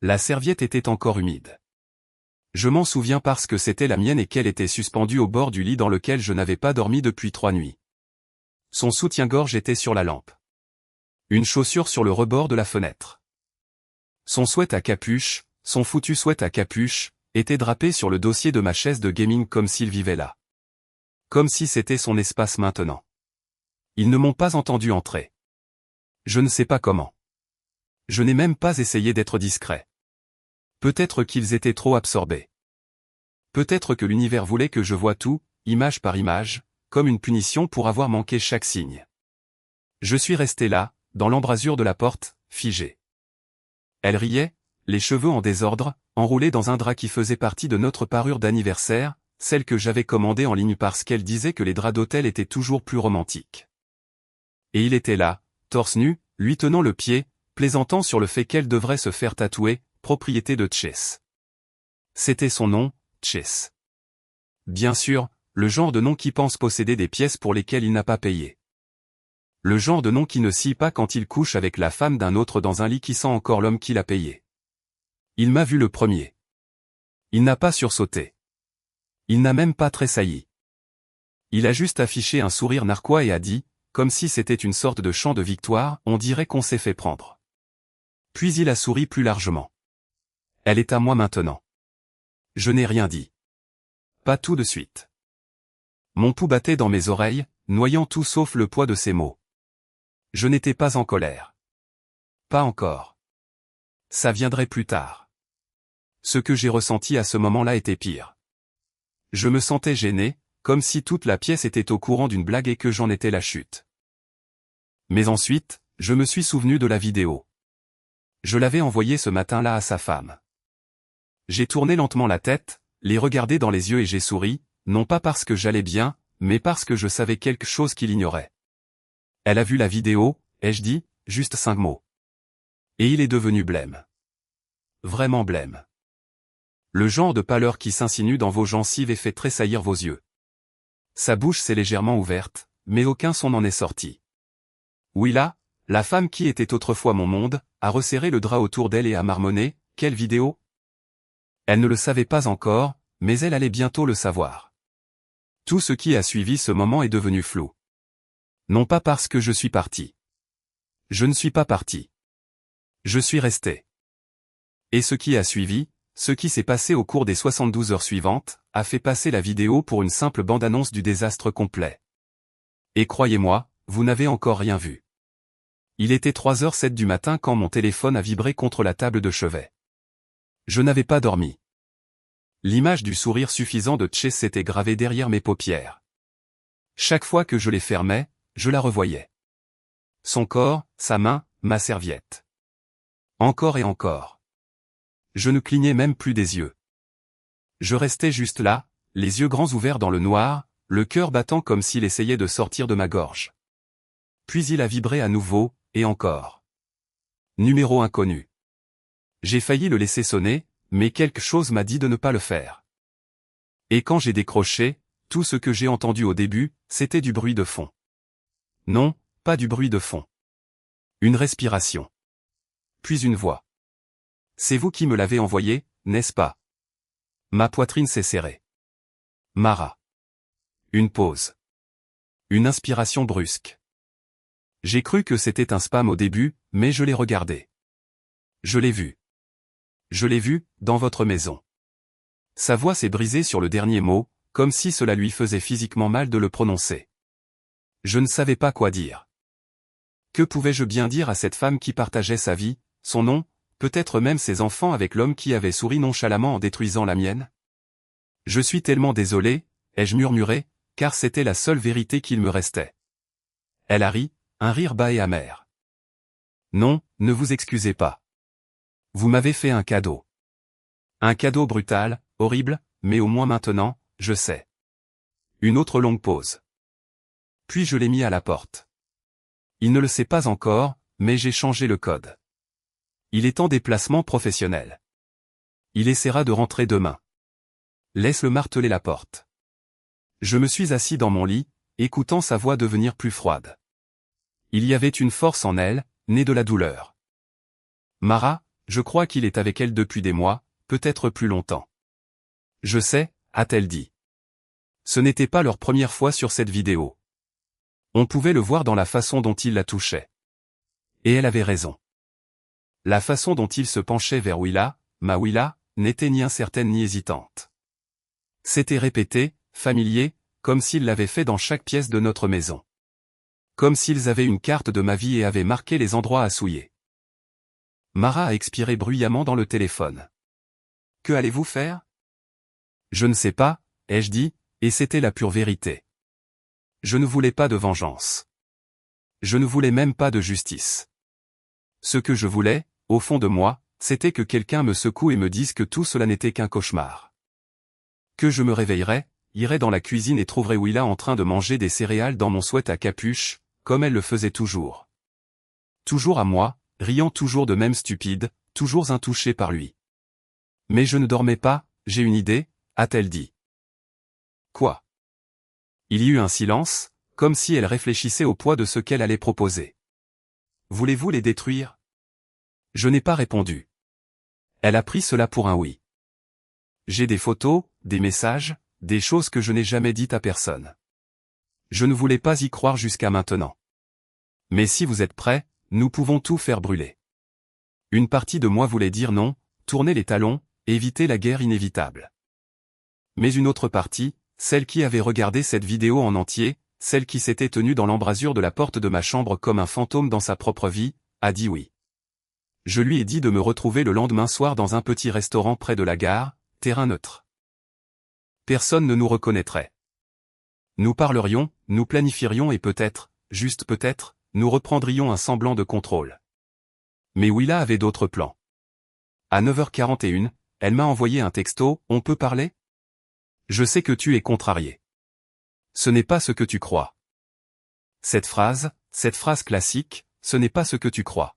La serviette était encore humide. Je m'en souviens parce que c'était la mienne et qu'elle était suspendue au bord du lit dans lequel je n'avais pas dormi depuis 3 nuits. Son soutien-gorge était sur la lampe. Une chaussure sur le rebord de la fenêtre. Son sweat à capuche, son foutu sweat à capuche, était drapé sur le dossier de ma chaise de gaming comme s'il vivait là. Comme si c'était son espace maintenant. Ils ne m'ont pas entendu entrer. Je ne sais pas comment. Je n'ai même pas essayé d'être discret. Peut-être qu'ils étaient trop absorbés. Peut-être que l'univers voulait que je voie tout, image par image, comme une punition pour avoir manqué chaque signe. Je suis resté là, dans l'embrasure de la porte, figé. Elle riait, les cheveux en désordre, enroulés dans un drap qui faisait partie de notre parure d'anniversaire, celle que j'avais commandée en ligne parce qu'elle disait que les draps d'hôtel étaient toujours plus romantiques. Et il était là, torse nu, lui tenant le pied, plaisantant sur le fait qu'elle devrait se faire tatouer, propriété de Chess. C'était son nom, Chess. Bien sûr, le genre de nom qui pense posséder des pièces pour lesquelles il n'a pas payé. Le genre de nom qui ne scie pas quand il couche avec la femme d'un autre dans un lit qui sent encore l'homme qui l'a payé. Il m'a vu le premier. Il n'a pas sursauté. Il n'a même pas tressailli. Il a juste affiché un sourire narquois et a dit, comme si c'était une sorte de chant de victoire, on dirait qu'on s'est fait prendre. Puis il a souri plus largement. Elle est à moi maintenant. Je n'ai rien dit. Pas tout de suite. Mon pouls battait dans mes oreilles, noyant tout sauf le poids de ses mots. Je n'étais pas en colère. Pas encore. Ça viendrait plus tard. Ce que j'ai ressenti à ce moment-là était pire. Je me sentais gêné, comme si toute la pièce était au courant d'une blague et que j'en étais la chute. Mais ensuite, je me suis souvenu de la vidéo. Je l'avais envoyée ce matin-là à sa femme. J'ai tourné lentement la tête, les regardé dans les yeux et j'ai souri, non pas parce que j'allais bien, mais parce que je savais quelque chose qu'il ignorait. Elle a vu la vidéo, ai-je dit, juste 5 mots. Et il est devenu blême. Vraiment blême. Le genre de pâleur qui s'insinue dans vos gencives et fait tressaillir vos yeux. Sa bouche s'est légèrement ouverte, mais aucun son n'en est sorti. Oui là, la femme qui était autrefois mon monde, a resserré le drap autour d'elle et a marmonné, « Quelle vidéo ?» Elle ne le savait pas encore, mais elle allait bientôt le savoir. Tout ce qui a suivi ce moment est devenu flou. Non pas parce que je suis parti. Je ne suis pas parti. Je suis resté. Et ce qui a suivi, ce qui s'est passé au cours des 72 heures suivantes, a fait passer la vidéo pour une simple bande-annonce du désastre complet. Et croyez-moi, vous n'avez encore rien vu. Il était 3h07 du matin quand mon téléphone a vibré contre la table de chevet. Je n'avais pas dormi. L'image du sourire suffisant de Chess s'était gravée derrière mes paupières. Chaque fois que je les fermais, je la revoyais. Son corps, sa main, ma serviette. Encore et encore. Je ne clignais même plus des yeux. Je restais juste là, les yeux grands ouverts dans le noir, le cœur battant comme s'il essayait de sortir de ma gorge. Puis il a vibré à nouveau, et encore. Numéro inconnu. J'ai failli le laisser sonner, mais quelque chose m'a dit de ne pas le faire. Et quand j'ai décroché, tout ce que j'ai entendu au début, c'était du bruit de fond. Non, pas du bruit de fond. Une respiration. Puis une voix. C'est vous qui me l'avez envoyé, n'est-ce pas? Ma poitrine s'est serrée. Mara. Une pause. Une inspiration brusque. J'ai cru que c'était un spam au début, mais je l'ai regardé. Je l'ai vu. Je l'ai vu, dans votre maison. Sa voix s'est brisée sur le dernier mot, comme si cela lui faisait physiquement mal de le prononcer. Je ne savais pas quoi dire. Que pouvais-je bien dire à cette femme qui partageait sa vie, son nom, peut-être même ses enfants avec l'homme qui avait souri nonchalamment en détruisant la mienne? Je suis tellement désolé, ai-je murmuré, car c'était la seule vérité qu'il me restait. Elle a ri, un rire bas et amer. Non, ne vous excusez pas. Vous m'avez fait un cadeau. Un cadeau brutal, horrible, mais au moins maintenant, je sais. Une autre longue pause. Puis je l'ai mis à la porte. Il ne le sait pas encore, mais j'ai changé le code. Il est en déplacement professionnel. Il essaiera de rentrer demain. Laisse-le marteler la porte. Je me suis assis dans mon lit, écoutant sa voix devenir plus froide. Il y avait une force en elle, née de la douleur. Mara, je crois qu'il est avec elle depuis des mois, peut-être plus longtemps. Je sais, a-t-elle dit. Ce n'était pas leur première fois sur cette vidéo. On pouvait le voir dans la façon dont il la touchait. Et elle avait raison. La façon dont il se penchait vers Willa, ma Willa, n'était ni incertaine ni hésitante. C'était répété, familier, comme s'il l'avait fait dans chaque pièce de notre maison. Comme s'ils avaient une carte de ma vie et avaient marqué les endroits à souiller. Mara a expiré bruyamment dans le téléphone. Que allez-vous faire? Je ne sais pas, ai-je dit, et c'était la pure vérité. Je ne voulais pas de vengeance. Je ne voulais même pas de justice. Ce que je voulais, au fond de moi, c'était que quelqu'un me secoue et me dise que tout cela n'était qu'un cauchemar. Que je me réveillerais, irais dans la cuisine et trouverais Willa en train de manger des céréales dans mon sweat à capuche, comme elle le faisait toujours. Toujours à moi, riant toujours de même stupide, toujours intouchée par lui. Mais je ne dormais pas, j'ai une idée, a-t-elle dit. Quoi? Il y eut un silence, comme si elle réfléchissait au poids de ce qu'elle allait proposer. Voulez-vous les détruire? Je n'ai pas répondu. Elle a pris cela pour un oui. J'ai des photos, des messages, des choses que je n'ai jamais dites à personne. Je ne voulais pas y croire jusqu'à maintenant. Mais si vous êtes prêts, nous pouvons tout faire brûler. Une partie de moi voulait dire non, tourner les talons, éviter la guerre inévitable. Mais une autre partie, celle qui avait regardé cette vidéo en entier, celle qui s'était tenue dans l'embrasure de la porte de ma chambre comme un fantôme dans sa propre vie, a dit oui. Je lui ai dit de me retrouver le lendemain soir dans un petit restaurant près de la gare, terrain neutre. Personne ne nous reconnaîtrait. Nous parlerions, nous planifierions et peut-être, juste peut-être, nous reprendrions un semblant de contrôle. Mais Willa avait d'autres plans. À 9h41, elle m'a envoyé un texto, on peut parler? Je sais que tu es contrarié. Ce n'est pas ce que tu crois. Cette phrase classique, ce n'est pas ce que tu crois.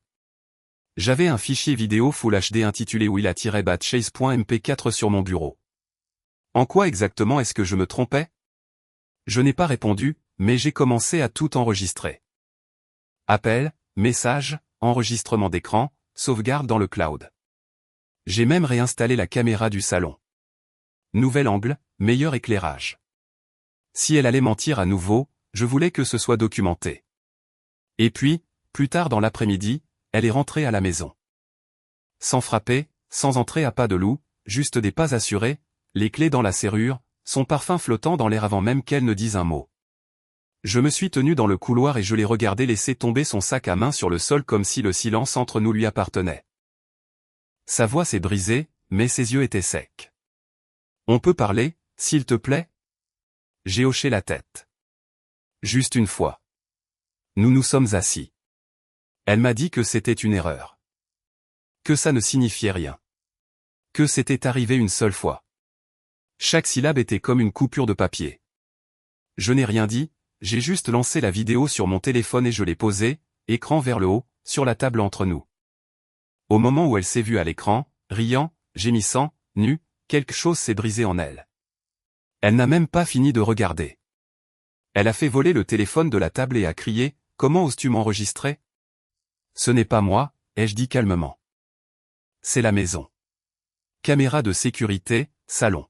J'avais un fichier vidéo Full HD intitulé Willa-Chase.mp4 sur mon bureau. En quoi exactement est-ce que je me trompais? Je n'ai pas répondu, mais j'ai commencé à tout enregistrer. Appel, message, enregistrement d'écran, sauvegarde dans le cloud. J'ai même réinstallé la caméra du salon. Nouvel angle, meilleur éclairage. Si elle allait mentir à nouveau, je voulais que ce soit documenté. Et puis, plus tard dans l'après-midi, elle est rentrée à la maison. Sans frapper, sans entrer à pas de loup, juste des pas assurés, les clés dans la serrure, son parfum flottant dans l'air avant même qu'elle ne dise un mot. Je me suis tenu dans le couloir et je l'ai regardé laisser tomber son sac à main sur le sol comme si le silence entre nous lui appartenait. Sa voix s'est brisée, mais ses yeux étaient secs. On peut parler, s'il te plaît? J'ai hoché la tête. Juste une fois. Nous nous sommes assis. Elle m'a dit que c'était une erreur. Que ça ne signifiait rien. Que c'était arrivé une seule fois. Chaque syllabe était comme une coupure de papier. Je n'ai rien dit, j'ai juste lancé la vidéo sur mon téléphone et je l'ai posée, écran vers le haut, sur la table entre nous. Au moment où elle s'est vue à l'écran, riant, gémissant, nue, quelque chose s'est brisé en elle. Elle n'a même pas fini de regarder. Elle a fait voler le téléphone de la table et a crié, « Comment oses-tu m'enregistrer ?» Ce n'est pas moi, ai-je dit calmement. C'est la maison. Caméra de sécurité, salon.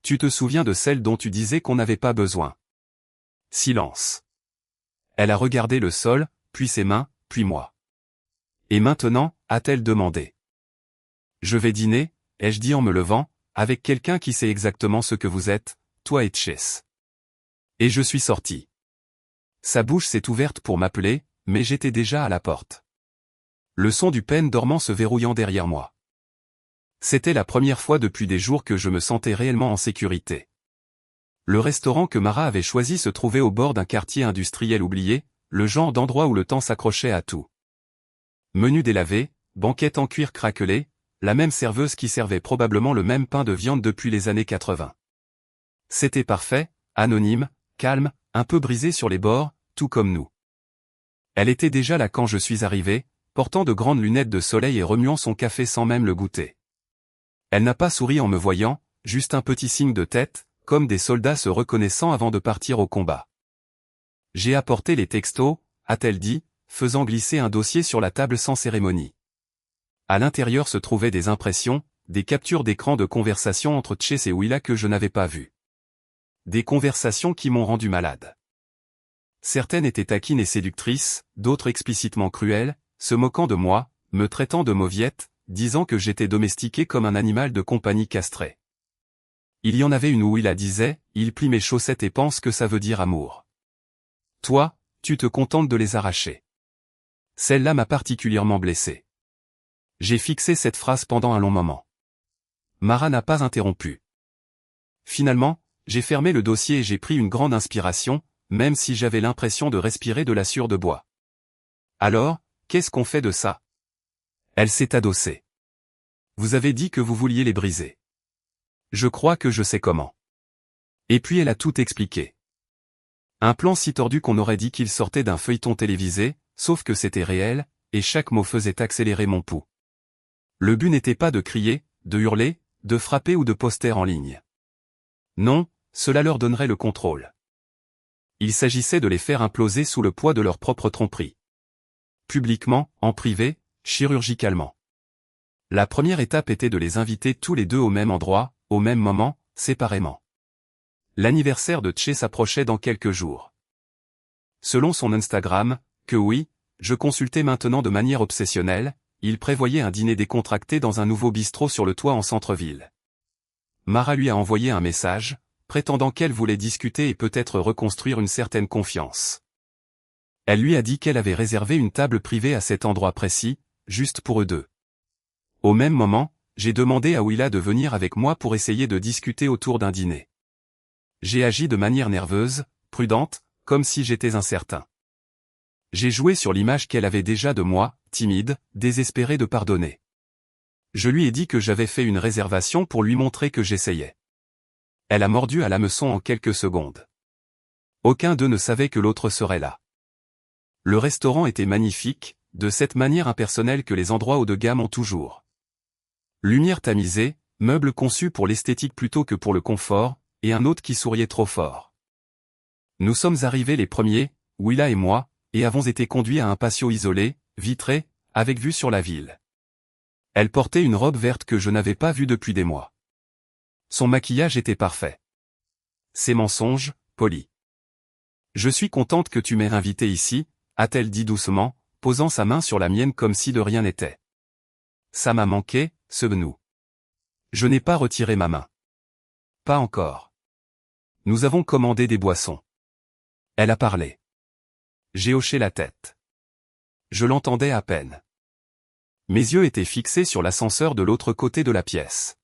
Tu te souviens de celle dont tu disais qu'on n'avait pas besoin. Silence. Elle a regardé le sol, puis ses mains, puis moi. Et maintenant, a-t-elle demandé. Je vais dîner, ai-je dit en me levant, avec quelqu'un qui sait exactement ce que vous êtes, toi et Chase. Et je suis sorti. Sa bouche s'est ouverte pour m'appeler, mais j'étais déjà à la porte. Le son du pêne dormant se verrouillant derrière moi. C'était la première fois depuis des jours que je me sentais réellement en sécurité. Le restaurant que Mara avait choisi se trouvait au bord d'un quartier industriel oublié, le genre d'endroit où le temps s'accrochait à tout. Menu délavé, banquette en cuir craquelé, la même serveuse qui servait probablement le même pain de viande depuis les années 80. C'était parfait, anonyme, calme, un peu brisé sur les bords, tout comme nous. Elle était déjà là quand je suis arrivé, portant de grandes lunettes de soleil et remuant son café sans même le goûter. Elle n'a pas souri en me voyant, juste un petit signe de tête, comme des soldats se reconnaissant avant de partir au combat. J'ai apporté les textos, a-t-elle dit, faisant glisser un dossier sur la table sans cérémonie. À l'intérieur se trouvaient des impressions, des captures d'écran de conversations entre Chase et Willa que je n'avais pas vues. Des conversations qui m'ont rendu malade. Certaines étaient taquines et séductrices, d'autres explicitement cruelles, se moquant de moi, me traitant de mauviette, disant que j'étais domestiqué comme un animal de compagnie castré. Il y en avait une où Willa disait, « Il plie mes chaussettes et pense que ça veut dire amour. Toi, tu te contentes de les arracher. » Celle-là m'a particulièrement blessé. J'ai fixé cette phrase pendant un long moment. Mara n'a pas interrompu. Finalement, j'ai fermé le dossier et j'ai pris une grande inspiration, même si j'avais l'impression de respirer de la sueur de bois. Alors, qu'est-ce qu'on fait de ça? Elle s'est adossée. Vous avez dit que vous vouliez les briser. Je crois que je sais comment. Et puis elle a tout expliqué. Un plan si tordu qu'on aurait dit qu'il sortait d'un feuilleton télévisé, sauf que c'était réel, et chaque mot faisait accélérer mon pouls. Le but n'était pas de crier, de hurler, de frapper ou de poster en ligne. Non, cela leur donnerait le contrôle. Il s'agissait de les faire imploser sous le poids de leur propre tromperie. Publiquement, en privé, chirurgicalement. La première étape était de les inviter tous les deux au même endroit, au même moment, séparément. L'anniversaire de Che s'approchait dans quelques jours. Selon son Instagram, que oui, je consultais maintenant de manière obsessionnelle, il prévoyait un dîner décontracté dans un nouveau bistrot sur le toit en centre-ville. Mara lui a envoyé un message, prétendant qu'elle voulait discuter et peut-être reconstruire une certaine confiance. Elle lui a dit qu'elle avait réservé une table privée à cet endroit précis, juste pour eux deux. Au même moment, j'ai demandé à Willa de venir avec moi pour essayer de discuter autour d'un dîner. J'ai agi de manière nerveuse, prudente, comme si j'étais incertain. J'ai joué sur l'image qu'elle avait déjà de moi, timide, désespéré de pardonner. Je lui ai dit que j'avais fait une réservation pour lui montrer que j'essayais. Elle a mordu à l'hameçon en quelques secondes. Aucun d'eux ne savait que l'autre serait là. Le restaurant était magnifique, de cette manière impersonnelle que les endroits haut de gamme ont toujours. Lumière tamisée, meubles conçus pour l'esthétique plutôt que pour le confort, et un hôte qui souriait trop fort. Nous sommes arrivés les premiers, Willa et moi, et avons été conduits à un patio isolé, vitré, avec vue sur la ville. Elle portait une robe verte que je n'avais pas vue depuis des mois. Son maquillage était parfait. Ses mensonges, polis. Je suis contente que tu m'aies invité ici, a-t-elle dit doucement, posant sa main sur la mienne comme si de rien n'était. Ça m'a manqué, ce nous. Je n'ai pas retiré ma main. Pas encore. Nous avons commandé des boissons. Elle a parlé. J'ai hoché la tête. Je l'entendais à peine. Mes yeux étaient fixés sur l'ascenseur de l'autre côté de la pièce.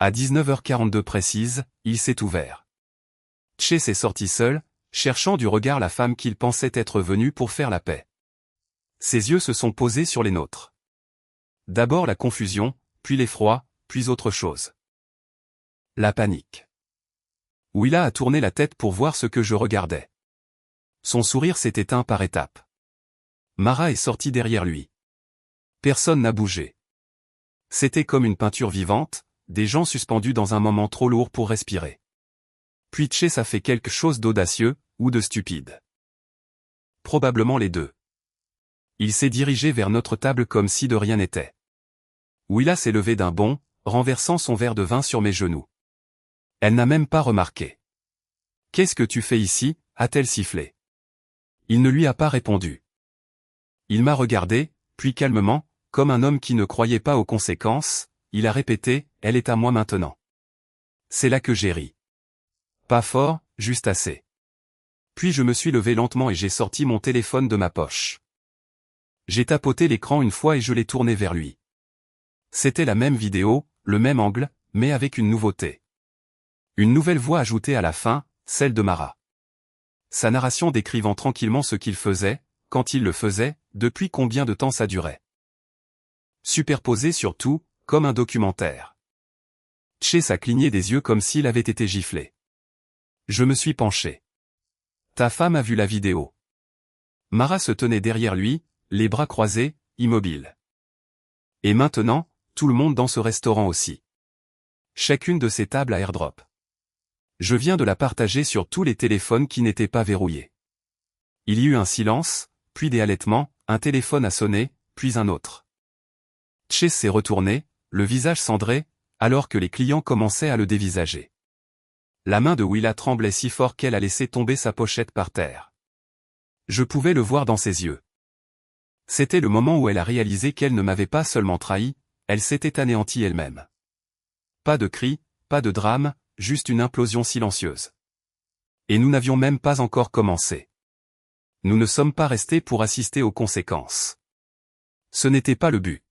À 19h42 précise, il s'est ouvert. Che s'est sorti seul, cherchant du regard la femme qu'il pensait être venue pour faire la paix. Ses yeux se sont posés sur les nôtres. D'abord la confusion, puis l'effroi, puis autre chose. La panique. Willa a tourné la tête pour voir ce que je regardais. Son sourire s'est éteint par étapes. Mara est sortie derrière lui. Personne n'a bougé. C'était comme une peinture vivante, des gens suspendus dans un moment trop lourd pour respirer. Puis Che a fait quelque chose d'audacieux, ou de stupide. Probablement les deux. Il s'est dirigé vers notre table comme si de rien n'était. Willa s'est levée d'un bond, renversant son verre de vin sur mes genoux. Elle n'a même pas remarqué. « Qu'est-ce que tu fais ici ?» a-t-elle sifflé. Il ne lui a pas répondu. Il m'a regardé, puis calmement, comme un homme qui ne croyait pas aux conséquences, il a répété, « Elle est à moi maintenant. » C'est là que j'ai ri. Pas fort, juste assez. Puis je me suis levé lentement et j'ai sorti mon téléphone de ma poche. J'ai tapoté l'écran une fois et je l'ai tourné vers lui. C'était la même vidéo, le même angle, mais avec une nouveauté. Une nouvelle voix ajoutée à la fin, celle de Mara. Sa narration décrivant tranquillement ce qu'il faisait, quand il le faisait, depuis combien de temps ça durait. Superposé sur tout, comme un documentaire. Che a cligné des yeux comme s'il avait été giflé. Je me suis penché. Ta femme a vu la vidéo. Mara se tenait derrière lui, les bras croisés, immobile. Et maintenant, tout le monde dans ce restaurant aussi. Chacune de ces tables à airdrop. Je viens de la partager sur tous les téléphones qui n'étaient pas verrouillés. Il y eut un silence, puis des halètements, un téléphone a sonné, puis un autre. Chase s'est retourné, le visage cendré, alors que les clients commençaient à le dévisager. La main de Willa tremblait si fort qu'elle a laissé tomber sa pochette par terre. Je pouvais le voir dans ses yeux. C'était le moment où elle a réalisé qu'elle ne m'avait pas seulement trahi, elle s'était anéantie elle-même. Pas de cris, pas de drame, juste une implosion silencieuse. Et nous n'avions même pas encore commencé. Nous ne sommes pas restés pour assister aux conséquences. Ce n'était pas le but.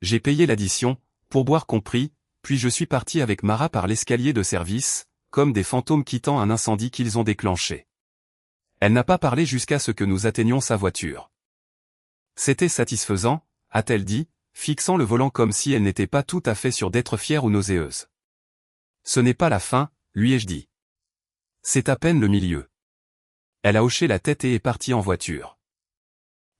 J'ai payé l'addition, pourboire compris, puis je suis parti avec Mara par l'escalier de service, comme des fantômes quittant un incendie qu'ils ont déclenché. Elle n'a pas parlé jusqu'à ce que nous atteignions sa voiture. C'était satisfaisant, a-t-elle dit, fixant le volant comme si elle n'était pas tout à fait sûre d'être fière ou nauséeuse. Ce n'est pas la fin, lui ai-je dit. C'est à peine le milieu. Elle a hoché la tête et est partie en voiture.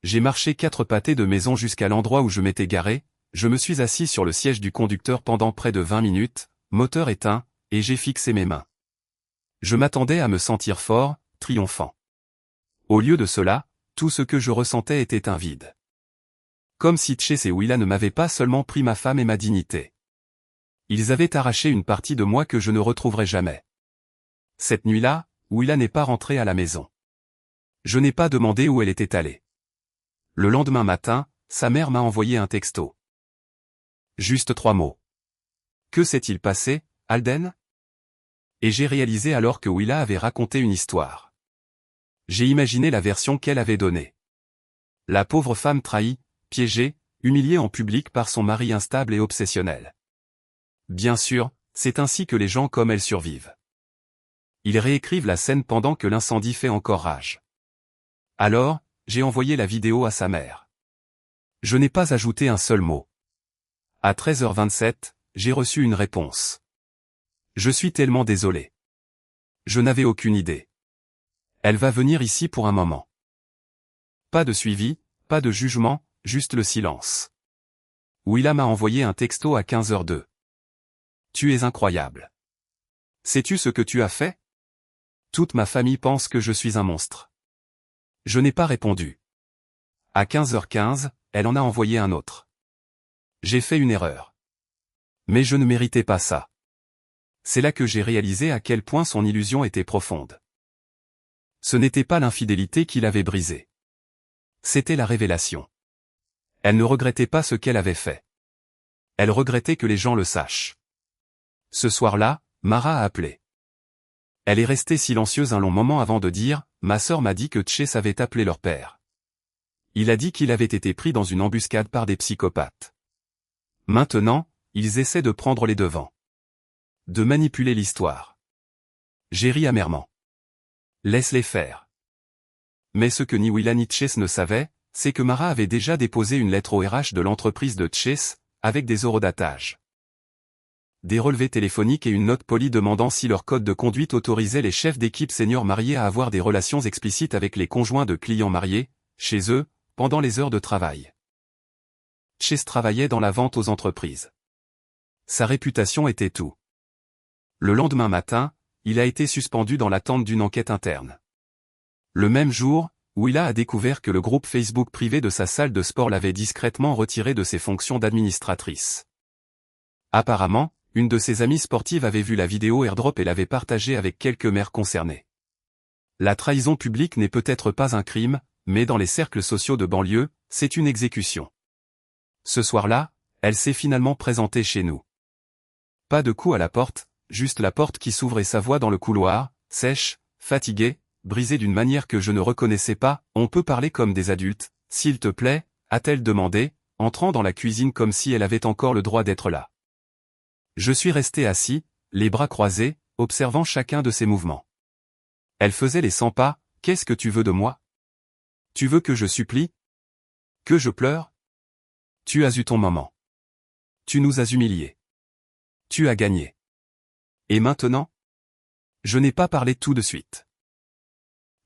J'ai marché 4 pâtés de maison jusqu'à l'endroit où je m'étais garé, je me suis assis sur le siège du conducteur pendant près de 20 minutes, moteur éteint, et j'ai fixé mes mains. Je m'attendais à me sentir fort, triomphant. Au lieu de cela, tout ce que je ressentais était un vide. Comme si Chase et Willa ne m'avaient pas seulement pris ma femme et ma dignité. Ils avaient arraché une partie de moi que je ne retrouverai jamais. Cette nuit-là, Willa n'est pas rentrée à la maison. Je n'ai pas demandé où elle était allée. Le lendemain matin, sa mère m'a envoyé un texto. Juste 3 mots. Que s'est-il passé, Alden? Et j'ai réalisé alors que Willa avait raconté une histoire. J'ai imaginé la version qu'elle avait donnée. La pauvre femme trahie, piégée, humiliée en public par son mari instable et obsessionnel. Bien sûr, c'est ainsi que les gens comme elle survivent. Ils réécrivent la scène pendant que l'incendie fait encore rage. Alors, j'ai envoyé la vidéo à sa mère. Je n'ai pas ajouté un seul mot. À 13h27, j'ai reçu une réponse. Je suis tellement désolé. Je n'avais aucune idée. Elle va venir ici pour un moment. Pas de suivi, pas de jugement, juste le silence. Willa m'a envoyé un texto à 15h02. Tu es incroyable. Sais-tu ce que tu as fait? Toute ma famille pense que je suis un monstre. Je n'ai pas répondu. À 15h15, elle en a envoyé un autre. J'ai fait une erreur. Mais je ne méritais pas ça. C'est là que j'ai réalisé à quel point son illusion était profonde. Ce n'était pas l'infidélité qui l'avait brisée. C'était la révélation. Elle ne regrettait pas ce qu'elle avait fait. Elle regrettait que les gens le sachent. Ce soir-là, Mara a appelé. Elle est restée silencieuse un long moment avant de dire « Ma sœur m'a dit que Chase avait appelé leur père. Il a dit qu'il avait été pris dans une embuscade par des psychopathes. Maintenant, ils essaient de prendre les devants. De manipuler l'histoire. » J'ai ri amèrement. Laisse-les faire. Mais ce que ni Willa ni Chase ne savaient, c'est que Mara avait déjà déposé une lettre au RH de l'entreprise de Chase, avec des horodatage. Des relevés téléphoniques et une note polie demandant si leur code de conduite autorisait les chefs d'équipe seniors mariés à avoir des relations explicites avec les conjoints de clients mariés, chez eux, pendant les heures de travail. Chase travaillait dans la vente aux entreprises. Sa réputation était tout. Le lendemain matin, il a été suspendu dans l'attente d'une enquête interne. Le même jour, Willa a découvert que le groupe Facebook privé de sa salle de sport l'avait discrètement retiré de ses fonctions d'administratrice. Apparemment, une de ses amies sportives avait vu la vidéo airdrop et l'avait partagée avec quelques mères concernées. La trahison publique n'est peut-être pas un crime, mais dans les cercles sociaux de banlieue, c'est une exécution. Ce soir-là, elle s'est finalement présentée chez nous. Pas de coup à la porte, juste la porte qui s'ouvre et sa voix dans le couloir, sèche, fatiguée, brisée d'une manière que je ne reconnaissais pas. On peut parler comme des adultes, s'il te plaît, a-t-elle demandé, entrant dans la cuisine comme si elle avait encore le droit d'être là. Je suis resté assis, les bras croisés, observant chacun de ses mouvements. Elle faisait les 100 pas. Qu'est-ce que tu veux de moi? Tu veux que je supplie? Que je pleure? Tu as eu ton moment. Tu nous as humiliés. Tu as gagné. Et maintenant? Je n'ai pas parlé tout de suite.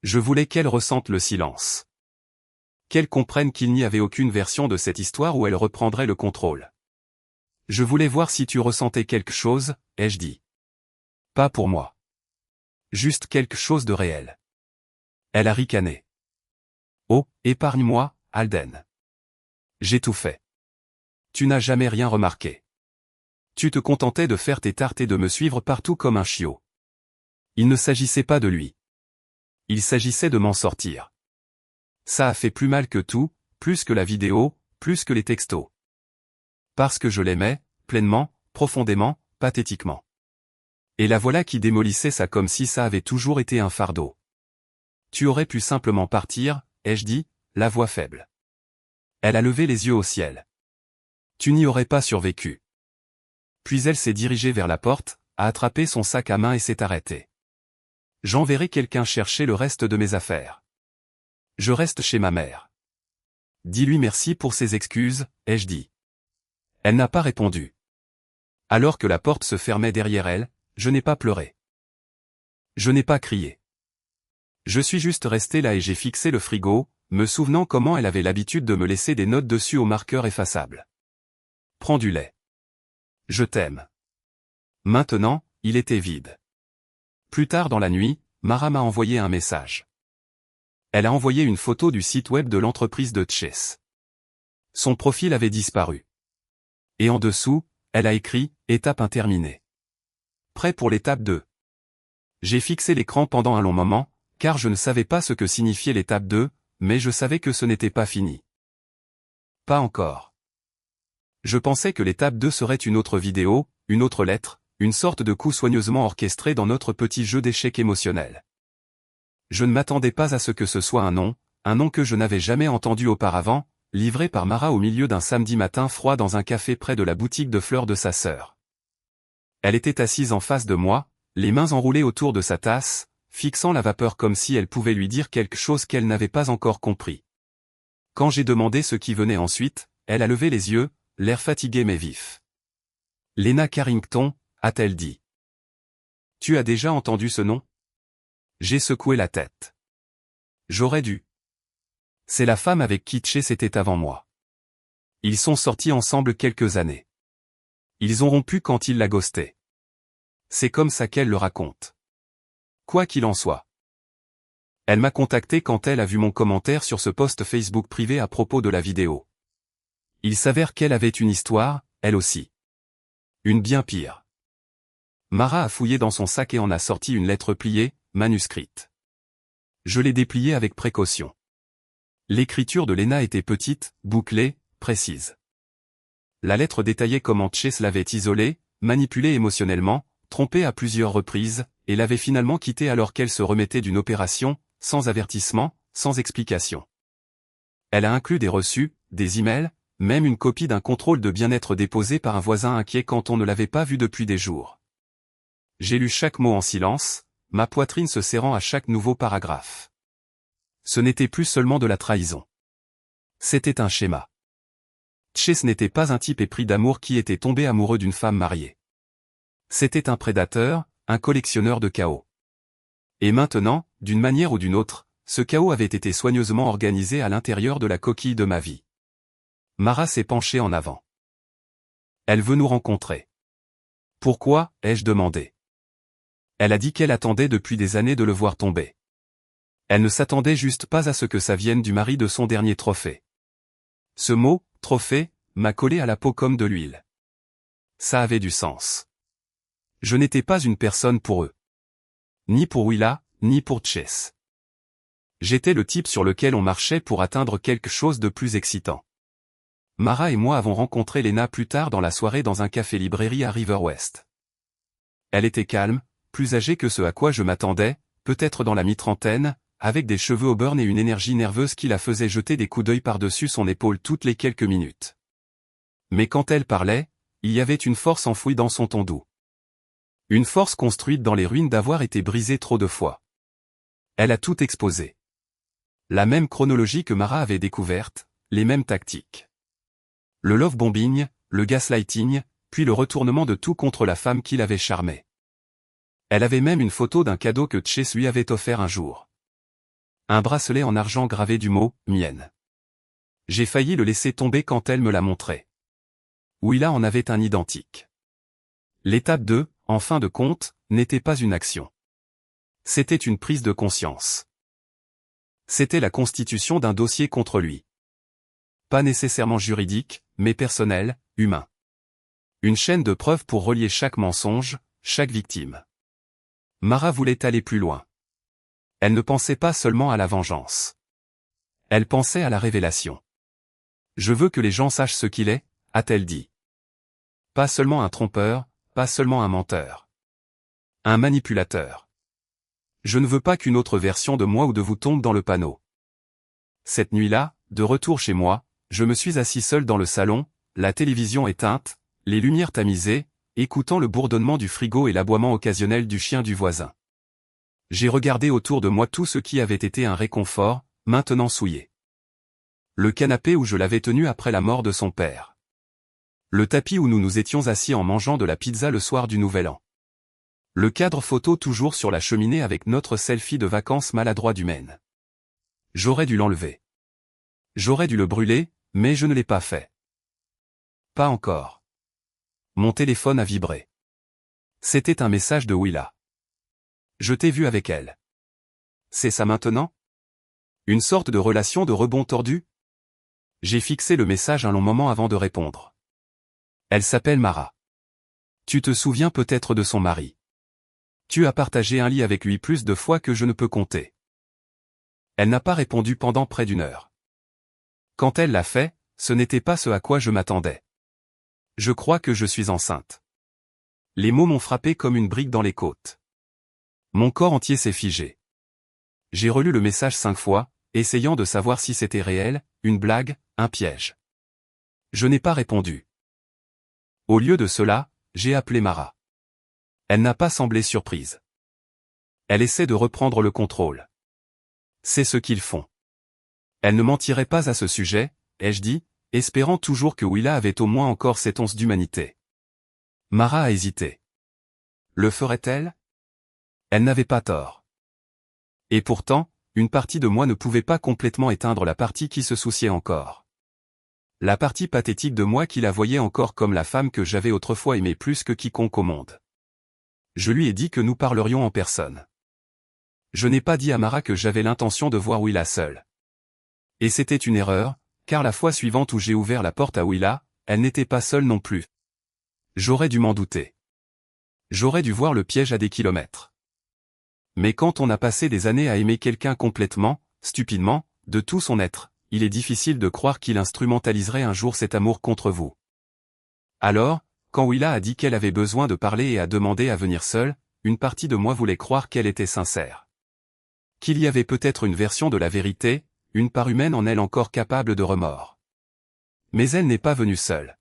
Je voulais qu'elle ressente le silence. Qu'elle comprenne qu'il n'y avait aucune version de cette histoire où elle reprendrait le contrôle. Je voulais voir si tu ressentais quelque chose, ai-je dit. Pas pour moi. Juste quelque chose de réel. Elle a ricané. Oh, épargne-moi, Alden. J'ai tout fait. Tu n'as jamais rien remarqué. Tu te contentais de faire tes tartes et de me suivre partout comme un chiot. Il ne s'agissait pas de lui. Il s'agissait de m'en sortir. Ça a fait plus mal que tout, plus que la vidéo, plus que les textos. Parce que je l'aimais, pleinement, profondément, pathétiquement. Et la voilà qui démolissait ça comme si ça avait toujours été un fardeau. Tu aurais pu simplement partir, ai-je dit, la voix faible. Elle a levé les yeux au ciel. Tu n'y aurais pas survécu. Puis elle s'est dirigée vers la porte, a attrapé son sac à main et s'est arrêtée. J'enverrai quelqu'un chercher le reste de mes affaires. Je reste chez ma mère. Dis-lui merci pour ses excuses, ai-je dit. Elle n'a pas répondu. Alors que la porte se fermait derrière elle, je n'ai pas pleuré. Je n'ai pas crié. Je suis juste resté là et j'ai fixé le frigo, me souvenant comment elle avait l'habitude de me laisser des notes dessus au marqueur effaçable. Prends du lait. Je t'aime. Maintenant, il était vide. Plus tard dans la nuit, Mara m'a envoyé un message. Elle a envoyé une photo du site web de l'entreprise de Chase. Son profil avait disparu. Et en dessous, elle a écrit « Étape interminée ». Prêt pour l'étape 2. J'ai fixé l'écran pendant un long moment, car je ne savais pas ce que signifiait l'étape 2, mais je savais que ce n'était pas fini. Pas encore. Je pensais que l'étape 2 serait une autre vidéo, une autre lettre, une sorte de coup soigneusement orchestré dans notre petit jeu d'échecs émotionnel. Je ne m'attendais pas à ce que ce soit un nom que je n'avais jamais entendu auparavant, livré par Mara au milieu d'un samedi matin froid dans un café près de la boutique de fleurs de sa sœur. Elle était assise en face de moi, les mains enroulées autour de sa tasse, fixant la vapeur comme si elle pouvait lui dire quelque chose qu'elle n'avait pas encore compris. Quand j'ai demandé ce qui venait ensuite, elle a levé les yeux, l'air fatigué mais vif. « Lena Carrington », a-t-elle dit. « Tu as déjà entendu ce nom ?» J'ai secoué la tête. J'aurais dû. C'est la femme avec qui Chase était avant moi. Ils sont sortis ensemble quelques années. Ils ont rompu quand il l'a ghosté. C'est comme ça qu'elle le raconte. Quoi qu'il en soit. Elle m'a contacté quand elle a vu mon commentaire sur ce post Facebook privé à propos de la vidéo. Il s'avère qu'elle avait une histoire, elle aussi. Une bien pire. Mara a fouillé dans son sac et en a sorti une lettre pliée, manuscrite. Je l'ai dépliée avec précaution. L'écriture de Lena était petite, bouclée, précise. La lettre détaillait comment Chase l'avait isolée, manipulée émotionnellement, trompée à plusieurs reprises, et l'avait finalement quittée alors qu'elle se remettait d'une opération, sans avertissement, sans explication. Elle a inclus des reçus, des emails, même une copie d'un contrôle de bien-être déposé par un voisin inquiet quand on ne l'avait pas vu depuis des jours. J'ai lu chaque mot en silence, ma poitrine se serrant à chaque nouveau paragraphe. Ce n'était plus seulement de la trahison. C'était un schéma. Chase n'était pas un type épris d'amour qui était tombé amoureux d'une femme mariée. C'était un prédateur, un collectionneur de chaos. Et maintenant, d'une manière ou d'une autre, ce chaos avait été soigneusement organisé à l'intérieur de la coquille de ma vie. Mara s'est penchée en avant. Elle veut nous rencontrer. Pourquoi, ai-je demandé. Elle a dit qu'elle attendait depuis des années de le voir tomber. Elle ne s'attendait juste pas à ce que ça vienne du mari de son dernier trophée. Ce mot, trophée, m'a collé à la peau comme de l'huile. Ça avait du sens. Je n'étais pas une personne pour eux. Ni pour Willa, ni pour Chase. J'étais le type sur lequel on marchait pour atteindre quelque chose de plus excitant. Mara et moi avons rencontré Lena plus tard dans la soirée dans un café-librairie à River West. Elle était calme, plus âgée que ce à quoi je m'attendais, peut-être dans la mi-trentaine, avec des cheveux au burn et une énergie nerveuse qui la faisait jeter des coups d'œil par-dessus son épaule toutes les quelques minutes. Mais quand elle parlait, il y avait une force enfouie dans son ton doux. Une force construite dans les ruines d'avoir été brisée trop de fois. Elle a tout exposé. La même chronologie que Mara avait découverte, les mêmes tactiques. Le love bombing, le gaslighting, puis le retournement de tout contre la femme qui l'avait charmée. Elle avait même une photo d'un cadeau que Chase lui avait offert un jour. Un bracelet en argent gravé du mot « mienne ». J'ai failli le laisser tomber quand elle me l'a montré. Willa en avait un identique. L'étape 2, en fin de compte, n'était pas une action. C'était une prise de conscience. C'était la constitution d'un dossier contre lui. pas nécessairement juridique, mais personnel, humain. Une chaîne de preuves pour relier chaque mensonge, chaque victime. Mara voulait aller plus loin. Elle ne pensait pas seulement à la vengeance. Elle pensait à la révélation. Je veux que les gens sachent ce qu'il est, a-t-elle dit. Pas seulement un trompeur, pas seulement un menteur. Un manipulateur. Je ne veux pas qu'une autre version de moi ou de vous tombe dans le panneau. Cette nuit-là, de retour chez moi, je me suis assis seul dans le salon, la télévision éteinte, les lumières tamisées, écoutant le bourdonnement du frigo et l'aboiement occasionnel du chien du voisin. J'ai regardé autour de moi tout ce qui avait été un réconfort, maintenant souillé. Le canapé où je l'avais tenu après la mort de son père. Le tapis où nous nous étions assis en mangeant de la pizza le soir du Nouvel An. Le cadre photo toujours sur la cheminée avec notre selfie de vacances maladroit du Maine. J'aurais dû l'enlever. J'aurais dû le brûler, mais je ne l'ai pas fait. Pas encore. Mon téléphone a vibré. C'était un message de Willa. Je t'ai vu avec elle. C'est ça maintenant? Une sorte de relation de rebond tordu? J'ai fixé le message un long moment avant de répondre. Elle s'appelle Mara. Tu te souviens peut-être de son mari. Tu as partagé un lit avec lui plus de fois que je ne peux compter. Elle n'a pas répondu pendant près d'une heure. Quand elle l'a fait, ce n'était pas ce à quoi je m'attendais. Je crois que je suis enceinte. Les mots m'ont frappé comme une brique dans les côtes. Mon corps entier s'est figé. J'ai relu le message 5 fois, essayant de savoir si c'était réel, une blague, un piège. Je n'ai pas répondu. Au lieu de cela, j'ai appelé Mara. Elle n'a pas semblé surprise. Elle essaie de reprendre le contrôle. C'est ce qu'ils font. Elle ne mentirait pas à ce sujet, ai-je dit, espérant toujours que Willa avait au moins encore cette once d'humanité. Mara a hésité. Le ferait-elle? Elle n'avait pas tort. Et pourtant, une partie de moi ne pouvait pas complètement éteindre la partie qui se souciait encore. La partie pathétique de moi qui la voyait encore comme la femme que j'avais autrefois aimée plus que quiconque au monde. Je lui ai dit que nous parlerions en personne. Je n'ai pas dit à Mara que j'avais l'intention de voir Willa seule. Et c'était une erreur, car la fois suivante où j'ai ouvert la porte à Willa, elle n'était pas seule non plus. J'aurais dû m'en douter. J'aurais dû voir le piège à des kilomètres. Mais quand on a passé des années à aimer quelqu'un complètement, stupidement, de tout son être, il est difficile de croire qu'il instrumentaliserait un jour cet amour contre vous. Alors, quand Willa a dit qu'elle avait besoin de parler et a demandé à venir seule, une partie de moi voulait croire qu'elle était sincère. Qu'il y avait peut-être une version de la vérité, une part humaine en elle encore capable de remords. Mais elle n'est pas venue seule.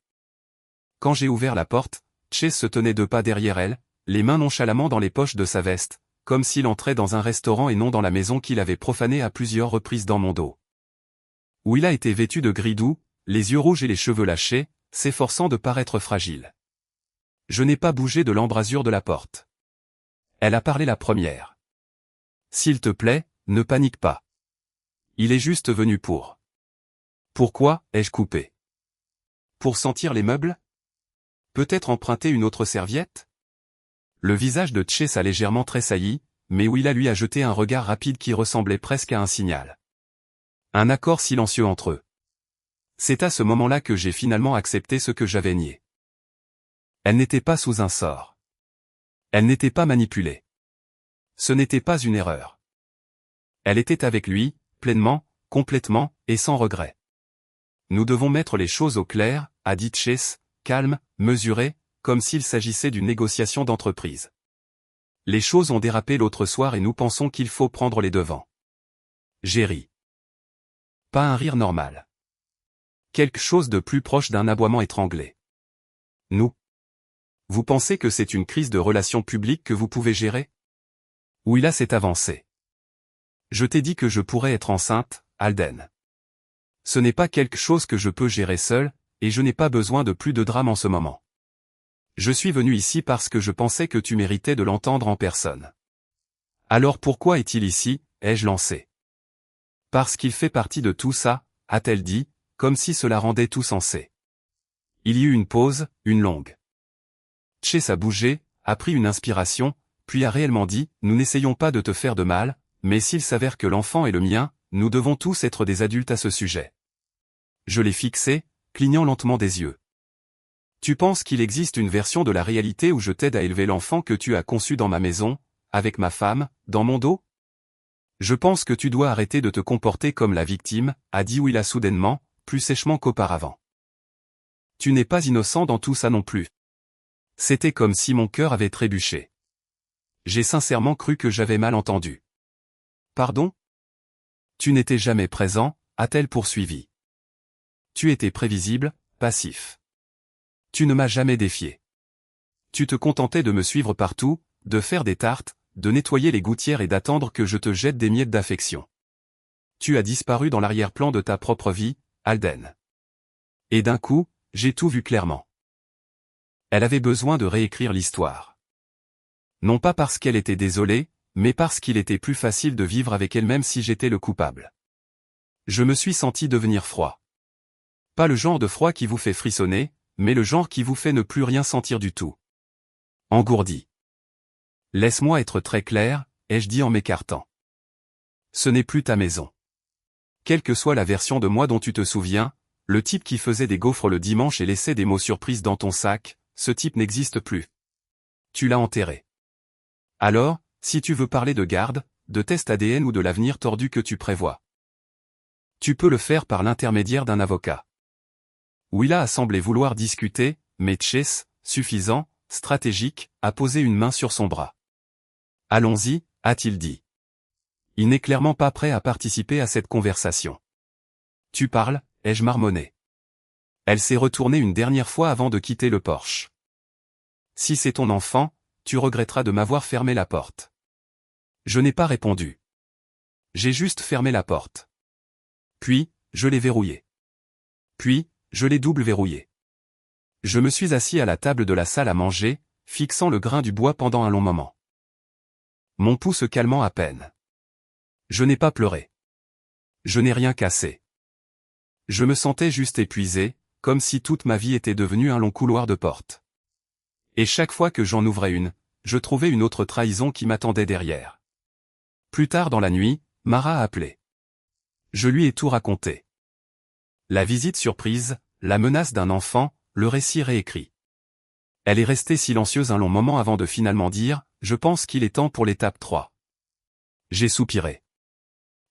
Quand j'ai ouvert la porte, Chase se tenait 2 pas derrière elle, les mains nonchalamment dans les poches de sa veste, comme s'il entrait dans un restaurant et non dans la maison qu'il avait profanée à plusieurs reprises dans mon dos. Willa était vêtue de gris doux, les yeux rouges et les cheveux lâchés, s'efforçant de paraître fragile. Je n'ai pas bougé de l'embrasure de la porte. Elle a parlé la première. S'il te plaît, ne panique pas. Il est juste venu pour. Pourquoi ai-je coupé? Pour sentir les meubles? Peut-être emprunter une autre serviette? Le visage de Chase a légèrement tressailli, mais Willa lui a jeté un regard rapide qui ressemblait presque à un signal. Un accord silencieux entre eux. C'est à ce moment-là que j'ai finalement accepté ce que j'avais nié. Elle n'était pas sous un sort. Elle n'était pas manipulée. Ce n'était pas une erreur. Elle était avec lui, pleinement, complètement, et sans regret. Nous devons mettre les choses au clair, a dit Chase, calme, mesuré, comme s'il s'agissait d'une négociation d'entreprise. Les choses ont dérapé l'autre soir et nous pensons qu'il faut prendre les devants. J'ai ri. Pas un rire normal. Quelque chose de plus proche d'un aboiement étranglé. Nous. Vous pensez que c'est une crise de relations publiques que vous pouvez gérer? Willa s'est avancée. Je t'ai dit que je pourrais être enceinte, Alden. Ce n'est pas quelque chose que je peux gérer seul, et je n'ai pas besoin de plus de drame en ce moment. Je suis venu ici parce que je pensais que tu méritais de l'entendre en personne. Alors pourquoi est-il ici, ai-je lancé? Parce qu'il fait partie de tout ça, a-t-elle dit, comme si cela rendait tout sensé. Il y eut une pause, une longue. Chase a bougé, a pris une inspiration, puis a réellement dit, nous n'essayons pas de te faire de mal, mais s'il s'avère que l'enfant est le mien, nous devons tous être des adultes à ce sujet. Je l'ai fixé, clignant lentement des yeux. Tu penses qu'il existe une version de la réalité où je t'aide à élever l'enfant que tu as conçu dans ma maison, avec ma femme, dans mon dos? Je pense que tu dois arrêter de te comporter comme la victime, a dit Willa soudainement, plus sèchement qu'auparavant. Tu n'es pas innocent dans tout ça non plus. C'était comme si mon cœur avait trébuché. J'ai sincèrement cru que j'avais mal entendu. Pardon? Tu n'étais jamais présent, a-t-elle poursuivi. Tu étais prévisible, passif. Tu ne m'as jamais défié. Tu te contentais de me suivre partout, de faire des tartes, de nettoyer les gouttières et d'attendre que je te jette des miettes d'affection. Tu as disparu dans l'arrière-plan de ta propre vie, Alden. Et d'un coup, j'ai tout vu clairement. Elle avait besoin de réécrire l'histoire. Non pas parce qu'elle était désolée, mais parce qu'il était plus facile de vivre avec elle-même si j'étais le coupable. Je me suis senti devenir froid. Pas le genre de froid qui vous fait frissonner, mais le genre qui vous fait ne plus rien sentir du tout. Engourdi. Laisse-moi être très clair, ai-je dit en m'écartant. Ce n'est plus ta maison. Quelle que soit la version de moi dont tu te souviens, le type qui faisait des gaufres le dimanche et laissait des mots surprises dans ton sac, ce type n'existe plus. Tu l'as enterré. Alors, si tu veux parler de garde, de test ADN ou de l'avenir tordu que tu prévois, tu peux le faire par l'intermédiaire d'un avocat. Willa a semblé vouloir discuter, mais Chase, suffisant, stratégique, a posé une main sur son bras. Allons-y, a-t-il dit. Il n'est clairement pas prêt à participer à cette conversation. Tu parles, ai-je marmonné. Elle s'est retournée une dernière fois avant de quitter le porche. Si c'est ton enfant, tu regretteras de m'avoir fermé la porte. Je n'ai pas répondu. J'ai juste fermé la porte. Puis, je l'ai verrouillée. Puis, je l'ai double verrouillée. Je me suis assis à la table de la salle à manger, fixant le grain du bois pendant un long moment. Mon pouls se calmant à peine. Je n'ai pas pleuré. Je n'ai rien cassé. Je me sentais juste épuisé, comme si toute ma vie était devenue un long couloir de portes. Et chaque fois que j'en ouvrais une, je trouvais une autre trahison qui m'attendait derrière. Plus tard dans la nuit, Mara a appelé. Je lui ai tout raconté. La visite surprise, la menace d'un enfant, le récit réécrit. Elle est restée silencieuse un long moment avant de finalement dire « Je pense qu'il est temps pour l'étape 3 ». J'ai soupiré.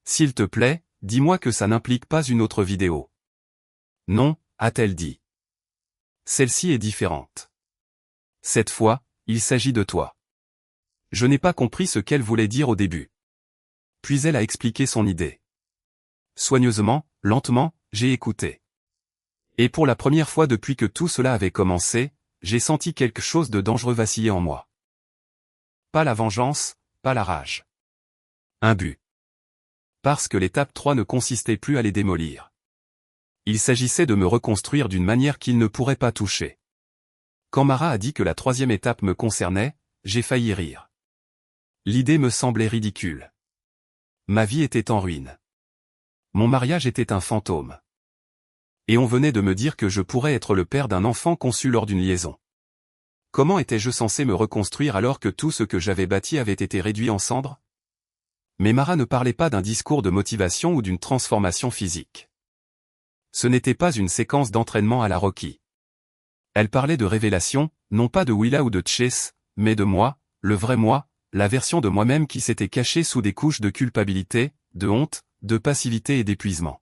S'il te plaît, dis-moi que ça n'implique pas une autre vidéo. Non, a-t-elle dit. Celle-ci est différente. Cette fois, il s'agit de toi. Je n'ai pas compris ce qu'elle voulait dire au début. Puis elle a expliqué son idée. Soigneusement, lentement, j'ai écouté. Et pour la première fois depuis que tout cela avait commencé, j'ai senti quelque chose de dangereux vaciller en moi. Pas la vengeance, pas la rage. Un but. Parce que l'étape 3 ne consistait plus à les démolir. Il s'agissait de me reconstruire d'une manière qu'ils ne pourraient pas toucher. Quand Mara a dit que la 3e étape me concernait, j'ai failli rire. L'idée me semblait ridicule. Ma vie était en ruine. Mon mariage était un fantôme. Et on venait de me dire que je pourrais être le père d'un enfant conçu lors d'une liaison. Comment étais-je censé me reconstruire alors que tout ce que j'avais bâti avait été réduit en cendres? Mais Mara ne parlait pas d'un discours de motivation ou d'une transformation physique. Ce n'était pas une séquence d'entraînement à la Rocky. Elle parlait de révélation, non pas de Willa ou de Chase, mais de moi, le vrai moi, la version de moi-même qui s'était cachée sous des couches de culpabilité, de honte, de passivité et d'épuisement.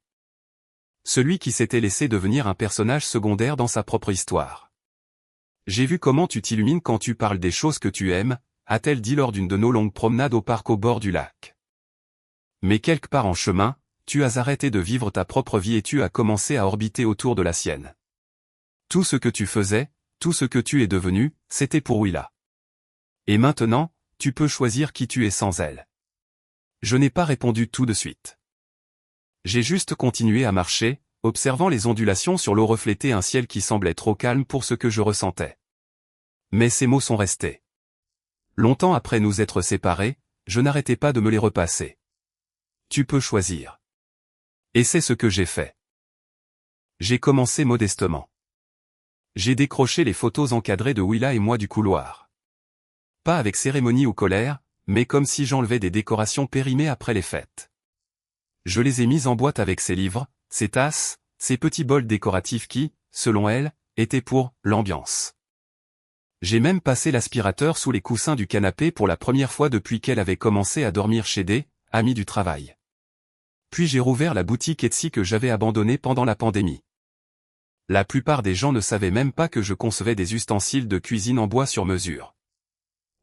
Celui qui s'était laissé devenir un personnage secondaire dans sa propre histoire. J'ai vu comment tu t'illumines quand tu parles des choses que tu aimes, a-t-elle dit lors d'une de nos longues promenades au parc au bord du lac. Mais quelque part en chemin, tu as arrêté de vivre ta propre vie et tu as commencé à orbiter autour de la sienne. Tout ce que tu faisais, tout ce que tu es devenu, c'était pour Willa. Et maintenant, tu peux choisir qui tu es sans elle. Je n'ai pas répondu tout de suite. J'ai juste continué à marcher, observant les ondulations sur l'eau refléter un ciel qui semblait trop calme pour ce que je ressentais. Mais ces mots sont restés. Longtemps après nous être séparés, je n'arrêtais pas de me les repasser. Tu peux choisir. Et c'est ce que j'ai fait. J'ai commencé modestement. J'ai décroché les photos encadrées de Willa et moi du couloir. Pas avec cérémonie ou colère, mais comme si j'enlevais des décorations périmées après les fêtes. Je les ai mises en boîte avec ses livres, ses tasses, ces petits bols décoratifs qui, selon elle, étaient pour l'ambiance. J'ai même passé l'aspirateur sous les coussins du canapé pour la première fois depuis qu'elle avait commencé à dormir chez des amis du travail. Puis j'ai rouvert la boutique Etsy que j'avais abandonnée pendant la pandémie. La plupart des gens ne savaient même pas que je concevais des ustensiles de cuisine en bois sur mesure.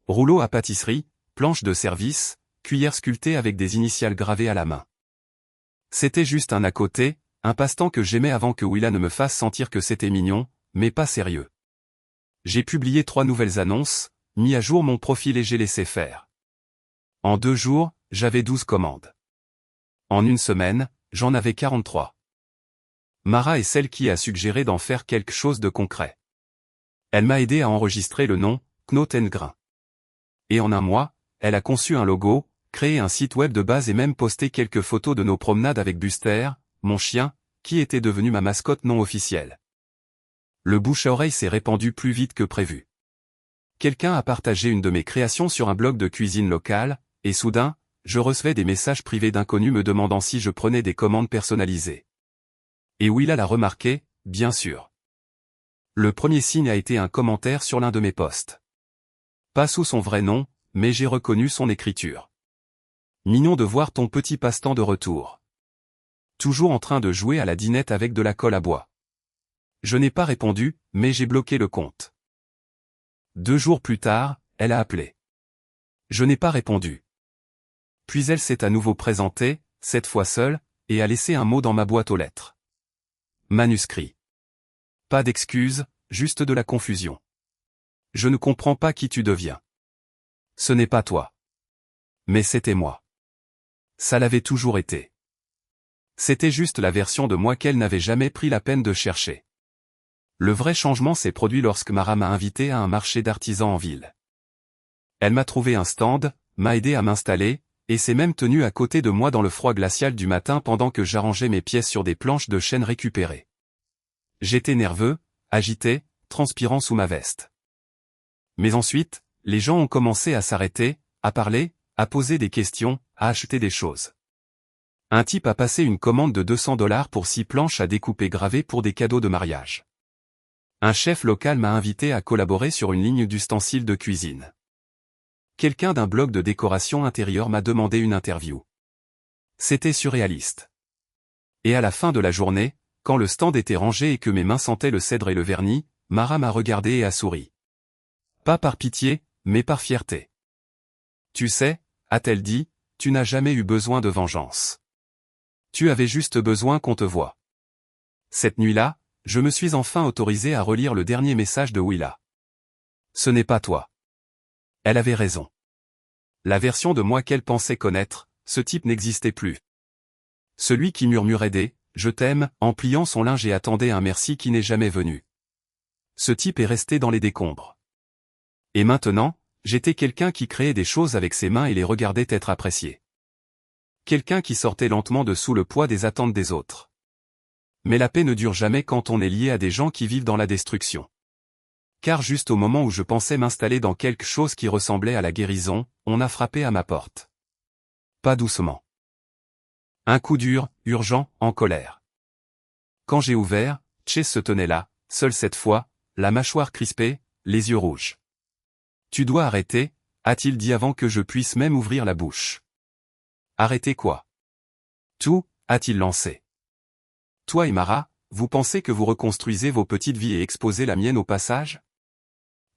Rouleaux à pâtisserie, planches de service, cuillères sculptées avec des initiales gravées à la main. C'était juste un à côté, un passe-temps que j'aimais avant que Willa ne me fasse sentir que c'était mignon, mais pas sérieux. J'ai publié 3 nouvelles annonces, mis à jour mon profil et j'ai laissé faire. En 2 jours, j'avais 12 commandes. En une semaine, j'en avais 43. Mara est celle qui a suggéré d'en faire quelque chose de concret. Elle m'a aidé à enregistrer le nom, Knot & Grain. Et en un mois, elle a conçu un logo, créé un site web de base et même posté quelques photos de nos promenades avec Buster, mon chien, qui était devenu ma mascotte non officielle. Le bouche à oreille s'est répandu plus vite que prévu. Quelqu'un a partagé une de mes créations sur un blog de cuisine locale, et soudain, je recevais des messages privés d'inconnus me demandant si je prenais des commandes personnalisées. Et Willa l'a remarqué, bien sûr. Le premier signe a été un commentaire sur l'un de mes posts. Pas sous son vrai nom, mais j'ai reconnu son écriture. Mignon de voir ton petit passe-temps de retour. Toujours en train de jouer à la dinette avec de la colle à bois. Je n'ai pas répondu, mais j'ai bloqué le compte. 2 jours plus tard, elle a appelé. Je n'ai pas répondu. Puis elle s'est à nouveau présentée, cette fois seule, et a laissé un mot dans ma boîte aux lettres. Manuscrit. Pas d'excuses, juste de la confusion. Je ne comprends pas qui tu deviens. Ce n'est pas toi. Mais c'était moi. Ça l'avait toujours été. C'était juste la version de moi qu'elle n'avait jamais pris la peine de chercher. Le vrai changement s'est produit lorsque Mara m'a invité à un marché d'artisans en ville. Elle m'a trouvé un stand, m'a aidé à m'installer, et s'est même tenue à côté de moi dans le froid glacial du matin pendant que j'arrangeais mes pièces sur des planches de chêne récupérées. J'étais nerveux, agité, transpirant sous ma veste. Mais ensuite, les gens ont commencé à s'arrêter, à parler, à poser des questions, à acheter des choses. Un type a passé une commande de $200 pour 6 planches à découper gravées pour des cadeaux de mariage. Un chef local m'a invité à collaborer sur une ligne d'ustensiles de cuisine. Quelqu'un d'un blog de décoration intérieure m'a demandé une interview. C'était surréaliste. Et à la fin de la journée, quand le stand était rangé et que mes mains sentaient le cèdre et le vernis, Mara m'a regardé et a souri. Pas par pitié, mais par fierté. Tu sais, a-t-elle dit, tu n'as jamais eu besoin de vengeance. Tu avais juste besoin qu'on te voie. Cette nuit-là, je me suis enfin autorisé à relire le dernier message de Willa. Ce n'est pas toi. Elle avait raison. La version de moi qu'elle pensait connaître, ce type n'existait plus. Celui qui murmurait des « je t'aime » en pliant son linge et attendait un merci qui n'est jamais venu. Ce type est resté dans les décombres. Et maintenant, j'étais quelqu'un qui créait des choses avec ses mains et les regardait être appréciées. Quelqu'un qui sortait lentement de sous le poids des attentes des autres. Mais la paix ne dure jamais quand on est lié à des gens qui vivent dans la destruction. Car juste au moment où je pensais m'installer dans quelque chose qui ressemblait à la guérison, on a frappé à ma porte. Pas doucement. Un coup dur, urgent, en colère. Quand j'ai ouvert, Chase se tenait là, seul cette fois, la mâchoire crispée, les yeux rouges. Tu dois arrêter, a-t-il dit avant que je puisse même ouvrir la bouche. Arrêter quoi? Tout, a-t-il lancé. Toi et Mara, vous pensez que vous reconstruisez vos petites vies et exposez la mienne au passage?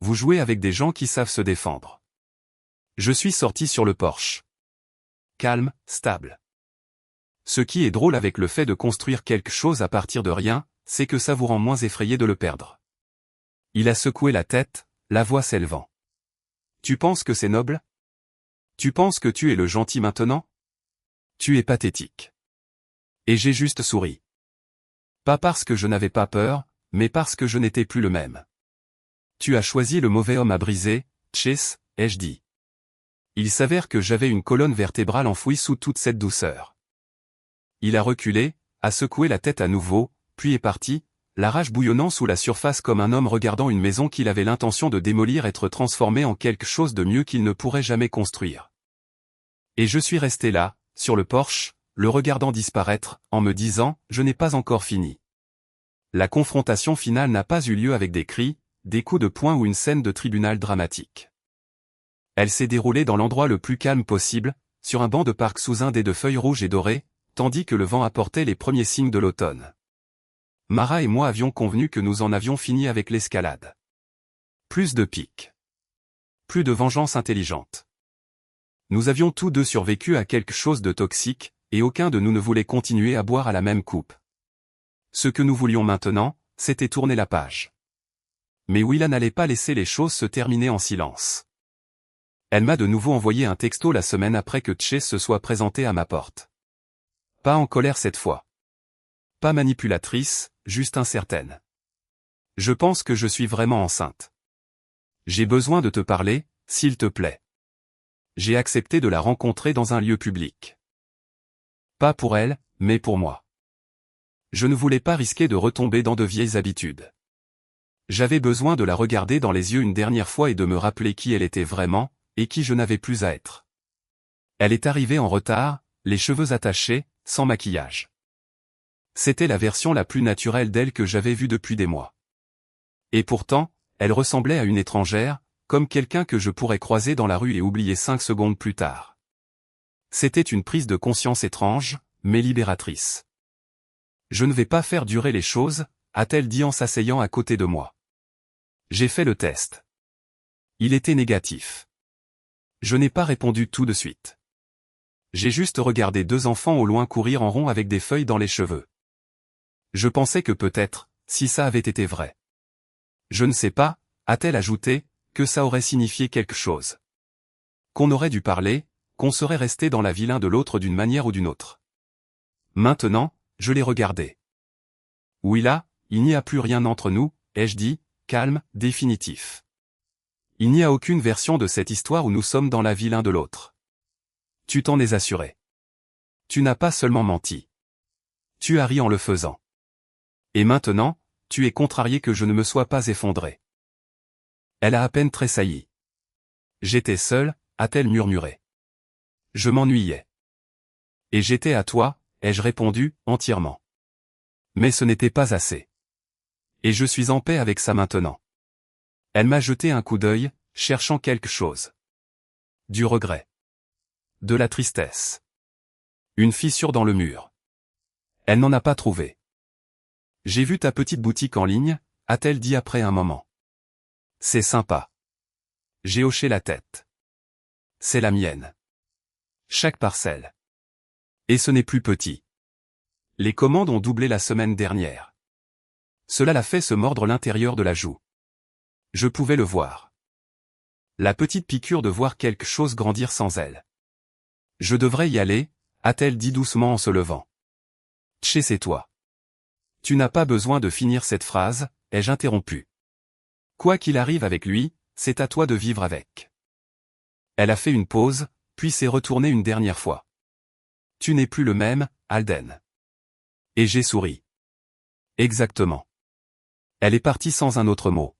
Vous jouez avec des gens qui savent se défendre. Je suis sorti sur le porche. Calme, stable. Ce qui est drôle avec le fait de construire quelque chose à partir de rien, c'est que ça vous rend moins effrayé de le perdre. Il a secoué la tête, la voix s'élevant. Tu penses que c'est noble? Tu penses que tu es le gentil maintenant? Tu es pathétique. Et j'ai juste souri. Pas parce que je n'avais pas peur, mais parce que je n'étais plus le même. Tu as choisi le mauvais homme à briser, Chase, ai-je dit. Il s'avère que j'avais une colonne vertébrale enfouie sous toute cette douceur. Il a reculé, a secoué la tête à nouveau, puis est parti, la rage bouillonnant sous la surface comme un homme regardant une maison qu'il avait l'intention de démolir être transformée en quelque chose de mieux qu'il ne pourrait jamais construire. Et je suis resté là, sur le porche, le regardant disparaître, en me disant, je n'ai pas encore fini. La confrontation finale n'a pas eu lieu avec des cris, des coups de poing ou une scène de tribunal dramatique. Elle s'est déroulée dans l'endroit le plus calme possible, sur un banc de parc sous un dais de feuilles rouges et dorées, tandis que le vent apportait les premiers signes de l'automne. Mara et moi avions convenu que nous en avions fini avec l'escalade. Plus de piques. Plus de vengeance intelligente. Nous avions tous deux survécu à quelque chose de toxique, et aucun de nous ne voulait continuer à boire à la même coupe. Ce que nous voulions maintenant, c'était tourner la page. Mais Willa n'allait pas laisser les choses se terminer en silence. Elle m'a de nouveau envoyé un texto la semaine après que Chase se soit présenté à ma porte. Pas en colère cette fois. Pas manipulatrice, juste incertaine. Je pense que je suis vraiment enceinte. J'ai besoin de te parler, s'il te plaît. J'ai accepté de la rencontrer dans un lieu public. Pas pour elle, mais pour moi. Je ne voulais pas risquer de retomber dans de vieilles habitudes. J'avais besoin de la regarder dans les yeux une dernière fois et de me rappeler qui elle était vraiment, et qui je n'avais plus à être. Elle est arrivée en retard, les cheveux attachés, sans maquillage. C'était la version la plus naturelle d'elle que j'avais vue depuis des mois. Et pourtant, elle ressemblait à une étrangère, comme quelqu'un que je pourrais croiser dans la rue et oublier 5 secondes plus tard. C'était une prise de conscience étrange, mais libératrice. Je ne vais pas faire durer les choses, a-t-elle dit en s'asseyant à côté de moi. J'ai fait le test. Il était négatif. Je n'ai pas répondu tout de suite. J'ai juste regardé 2 enfants au loin courir en rond avec des feuilles dans les cheveux. Je pensais que peut-être, si ça avait été vrai. Je ne sais pas, a-t-elle ajouté, que ça aurait signifié quelque chose. Qu'on aurait dû parler, qu'on serait resté dans la vie l'un de l'autre d'une manière ou d'une autre. Maintenant, je l'ai regardé. Willa, il n'y a plus rien entre nous, ai-je dit, calme, définitif. Il n'y a aucune version de cette histoire où nous sommes dans la vie l'un de l'autre. Tu t'en es assuré. Tu n'as pas seulement menti. Tu as ri en le faisant. Et maintenant, tu es contrarié que je ne me sois pas effondré. Elle a à peine tressailli. J'étais seul, a-t-elle murmuré. Je m'ennuyais. Et j'étais à toi, ai-je répondu, entièrement. Mais ce n'était pas assez. Et je suis en paix avec ça maintenant. Elle m'a jeté un coup d'œil, cherchant quelque chose. Du regret. De la tristesse. Une fissure dans le mur. Elle n'en a pas trouvé. J'ai vu ta petite boutique en ligne, a-t-elle dit après un moment. C'est sympa. J'ai hoché la tête. C'est la mienne. Chaque parcelle. Et ce n'est plus petit. Les commandes ont doublé la semaine dernière. Cela l'a fait se mordre l'intérieur de la joue. Je pouvais le voir. La petite piqûre de voir quelque chose grandir sans elle. Je devrais y aller, a-t-elle dit doucement en se levant. Tché, c'est toi. Tu n'as pas besoin de finir cette phrase, ai-je interrompu. Quoi qu'il arrive avec lui, c'est à toi de vivre avec. Elle a fait une pause, puis s'est retournée une dernière fois. Tu n'es plus le même, Alden. Et j'ai souri. Exactement. Elle est partie sans un autre mot.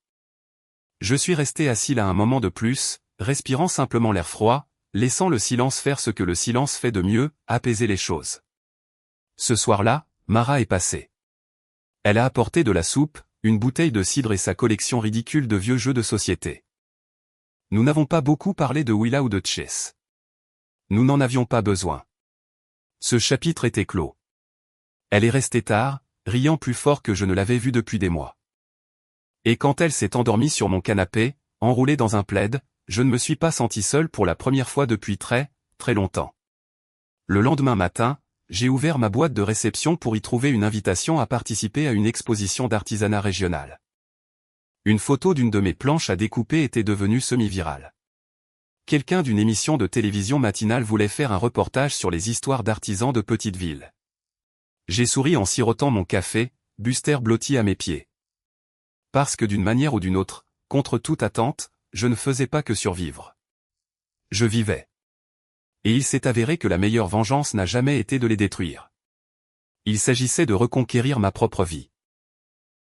Je suis resté assis là un moment de plus, respirant simplement l'air froid, laissant le silence faire ce que le silence fait de mieux, apaiser les choses. Ce soir-là, Mara est passée. Elle a apporté de la soupe, une bouteille de cidre et sa collection ridicule de vieux jeux de société. Nous n'avons pas beaucoup parlé de Willa ou de Chase. Nous n'en avions pas besoin. Ce chapitre était clos. Elle est restée tard, riant plus fort que je ne l'avais vue depuis des mois. Et quand elle s'est endormie sur mon canapé, enroulée dans un plaid, je ne me suis pas senti seul pour la première fois depuis très, très longtemps. Le lendemain matin, j'ai ouvert ma boîte de réception pour y trouver une invitation à participer à une exposition d'artisanat régional. Une photo d'une de mes planches à découper était devenue semi-virale. Quelqu'un d'une émission de télévision matinale voulait faire un reportage sur les histoires d'artisans de petites villes. J'ai souri en sirotant mon café, Buster blotti à mes pieds. Parce que d'une manière ou d'une autre, contre toute attente, je ne faisais pas que survivre. Je vivais. Et il s'est avéré que la meilleure vengeance n'a jamais été de les détruire. Il s'agissait de reconquérir ma propre vie.